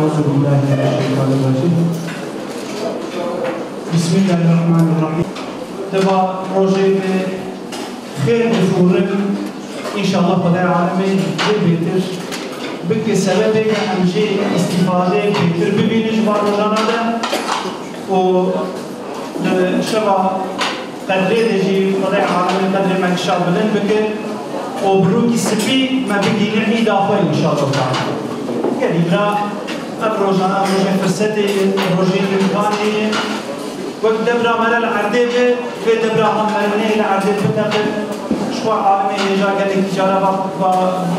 أعوذ بالله من الشيطان الرجيم بسم الله الرحمن الرحيم تبا روجه خير بفورم إن شاء الله خدای عالمی بهتر بکه سبب همچه استفاده بهتر ببینش با روزانه ده و شبا قدره دجی خدای عالمی قدر منشا بلند بکه و بروکی سپی ما بگینه ایدافه إن شاء الله تعالى قريبا الروجانه روجه فرصت روجه امکانی وقت دبرا مال العردبه في دبرا هم مالني العردبه بتاعت شو عالمي يجا قال لك تجاره و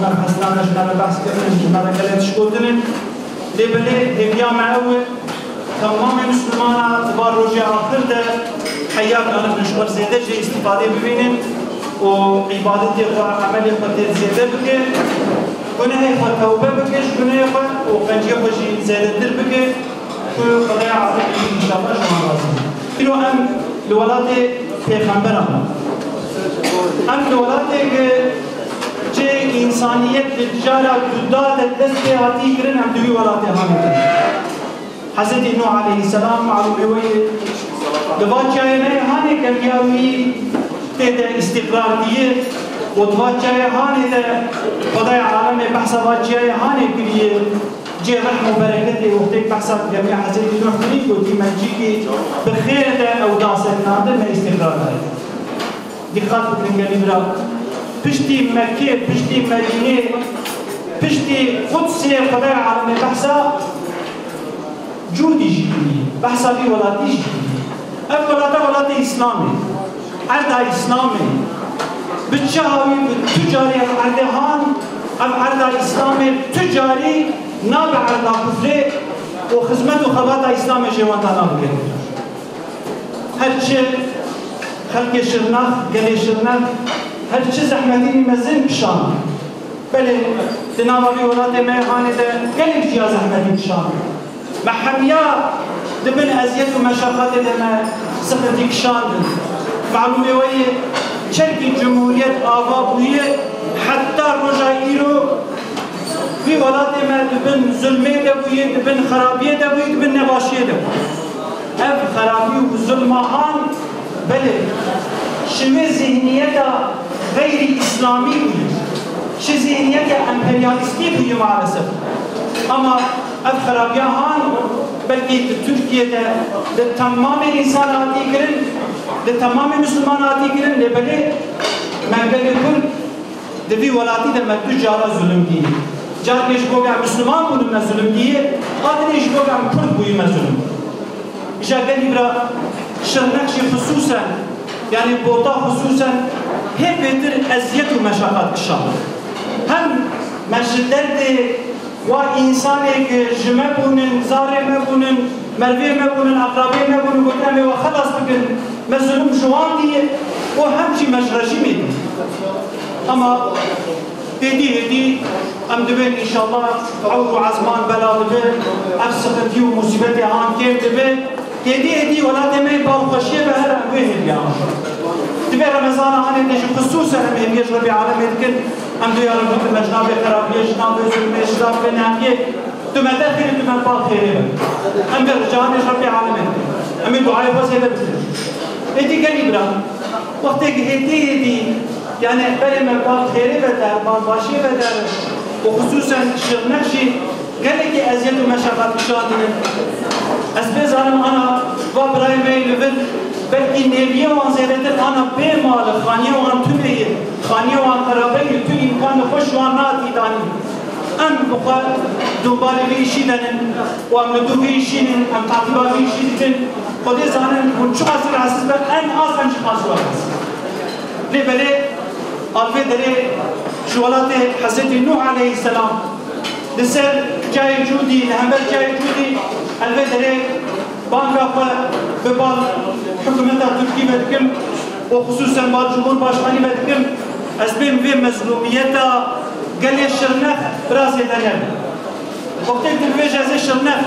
مرحسنا نجنا بحث كنا نجنا قالت شكوتن لبلي هبيا معه تمام مسلمان تبار روجه اخر ده حياك انا بنشكر زياده جي استفاده ببينن وعبادتي وعملي قدر زياده بك كنا هي توبه بكش كنا هي وقنجي خوشي زياده بك خدای عالم ان شاء الله شما راضي لو ام الولاد پیغمبران ام الولاد که انسانیت تجاره داد دست هاتی کرن هم دوی ولاد همین حضرت نوح علیه السلام معلومه وی دواچای نه هانی کمیاوی تد استقرار دیه و دواچای هانی ده خدای عالم بحث دواچای هانی کلیه جي رحمه وبركته وقتك بحسب جميع حزين نوح منيك ودي منجيكي بخير ده او داسك نادر ما استقرار ده دي خاطر نقلي برا بشتي مكة بشتي مدينة بشتي قدسية خدای عالم بحثا جودي جيبني بحثا بي ولاتي جيبني اف ولاتي اسلامي عرضها اسلامي بتشاوي بالتجاري عرضهان ام عرضها اسلامي تجاري نابع عرضها كفري وخدمت وخبات اسلامي جوانتانا بكري هرچه خلق شرناخ قلي شرناخ هرچه زحمتيني مزين بشان بله تنابا بي ولاد ميخاني ده قلي بجيا زحمتين بشان محمية دبن ازيت ومشاقات ده ما سخدي بشان معلومة ويه شركة جمهورية آبا بويه حتى رجائيرو في ولاد ما دبن ظلمي دبويه دبن خرابيه دبويه دبن نباشيه دبويه اف خرابي وظلمهان بله شوي ذهنيتها غير اسلامي بويه شو ذهنيتها امبرياليستي بويه مالسف اما اف خرابيهان بلكي تركيا ده تمام الانسان هاتي كرن ده تمام مسلمان هاتي كرن لبله ما قال يقول ده في ولاتي ده ما تجارة ظلم دي جار نيش بوغا مسلمان بودم مظلوم دیه آدم نيش بوغا کرد بوی مظلوم إجا قالي برا شرنقشي خصوصا يعني بوطا خصوصا هي بيتر أزيت ومشاقات الشام هم مشدر دي وإنسانك جمع بونن زاري مبونن مروي مبونن أقربي مبونن قدامي وخلص بكن مظلوم جوان دي وهمشي مشرشي ميدي أما هدي ام دبن ان شاء الله عود وعزمان بلا دبن افسقتي ومصيبتي هان كيف دبن هدي ولاد ما بالخشيه بهلا وين يا دبن رمضان هاني نجي خصوصا هم يجرب بعالم يمكن ام دو يا رب المجناب خرابيه جناب زلمه شراب بناميه تم داخل تم باخير ام برجان يجرب بعالم ام دعاء بس هذا هدي قريبه وقتك هدي يعني بلي مبال خيري بدر باشي بدر وخصوصا شرنقشي قال لك ازيد ومشاقات الشاطئ اسبيز انا وابراي مي ليفل بلكي نيبيه وان زيادتر انا بمال خانيه وان تمي خانيه وان قرابي تو امكان خوش وان ناتي داني ام بقى دوباره بيشي دنن وام لدو بيشي ام تعطيبا بيشي دن خدي زانن ونشو حاصل حاسس ان اصلا شو حاصل ليه بلي الفي دري شوالات حضرت نوح عليه السلام لسر جاي جودي لهمبر جاي جودي الفي دري بانكا ببال حكومة تركيا بدكم وخصوصا بال جمهور باشخاني بدكم اسبين في مظلوميتها قال لي الشرنخ براسي دريان وقت الفيج هذا الشرنخ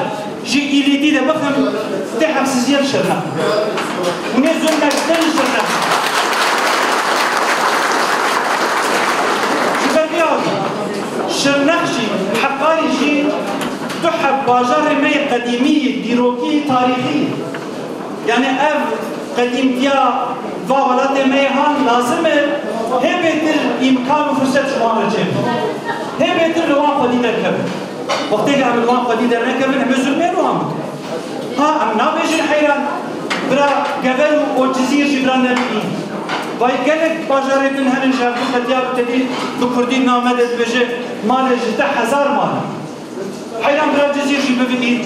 جي إلي دي ده بفهم تحب سيزيال الشرنخ ونزل لك دل الشرنخ شرنخشي حقاري شي تحب باجار مي قديمية ديروكي تاريخية يعني أف قديمتيا فاولات ميهان لازمه هبت الإمكان وفرصة شوان رجيم هبت الوان قديدة كبن وقتی که الوان قدیدة نکبن همه ظلمه رو هم ها ام نابیجن حیران برا گبل و جزیر جبران نبیئی وای گلک باجاره بن هنن جابو خطیاب تدید بکردی نامدد بجه مال جده 1000 مال حیران برا جزیر جی ببینید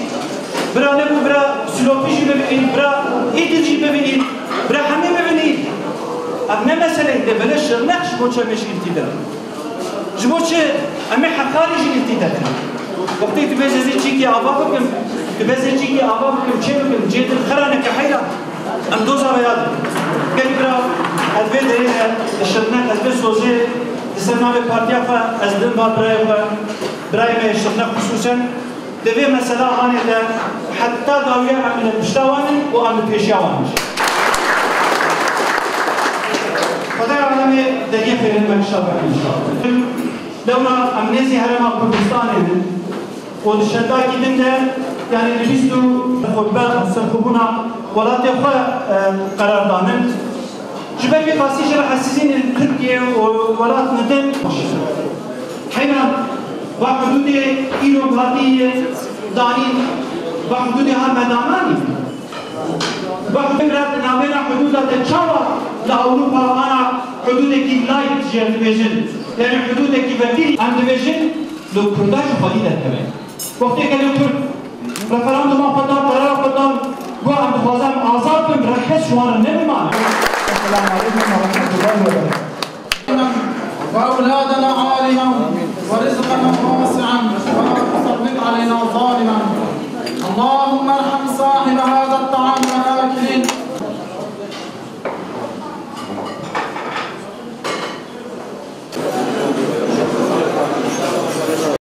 برا نبو برا سلوپی جی ببینید برا ایدل جی ببینید برا همه ببینید اب نه مسئله ده بلش نقش بو چه میشه التیده جبو چه امی حقاری جی التیده وقتی تبزی چی کی آبا بکن تبزی چی کی آبا بکن چه بکن جید الخرانه که حیران ام دوزا بیاد گلی برا از به دریه شدنک از به سوزه دستنامه پارتیا فا از دن با برای ما شدنک خصوصا دوی مسئله آنه ده حتی داویه امن پشتاوانن و امن پیشیاوانش خدای عالمه دقیق خیرن مکشافه انشاءالله لولا امنیزی هرما کردستانه و دشتاکی دنده يعني نبيستو خطبة سنخبونا ولات يخوى قرار دانن جبال بقاسي جرى حسيسين تركيا وولات ندن حينا بحدود إيرو بلاتي دانين بحدودها مداماني بحدود نابينا حدودها تتشاوى لأوروبا أنا حدودك لايت جير ديفيجن يعني حدودك بكيري عن ديفيجن لو كرداش خليلة كمان وقتی که لوتر رفراندوم خودم قرار خودم گویم بخوازم آزاد بم رخص شوانه نمیمانه. السلام علیکم و رحمت الله و برکاته. وأولادنا عالما ورزقنا واسعا